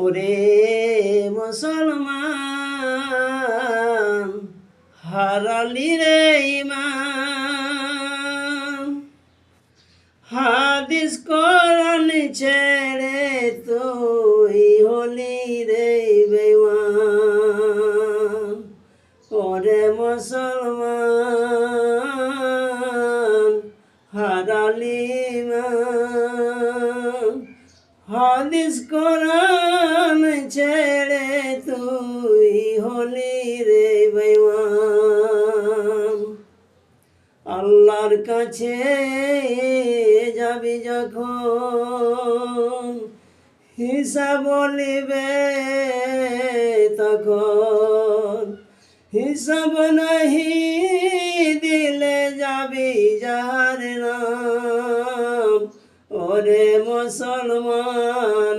ওরে মুসলমান হারালি রে ঈমান, হাদিস কোরআন ছেড়ে তুই হলি রে বেঈমান। ওরে মুসলমান হারালি ঈমান, হাদিস কোরআন ছেড়ে তুই হলি রে বেঈমান। আল্লাহর কাছে যাবি যখন হিসাব বলিবে তখন, হিসাব নাহি দিলে যাবি যার নাম। ওরে মুসলমান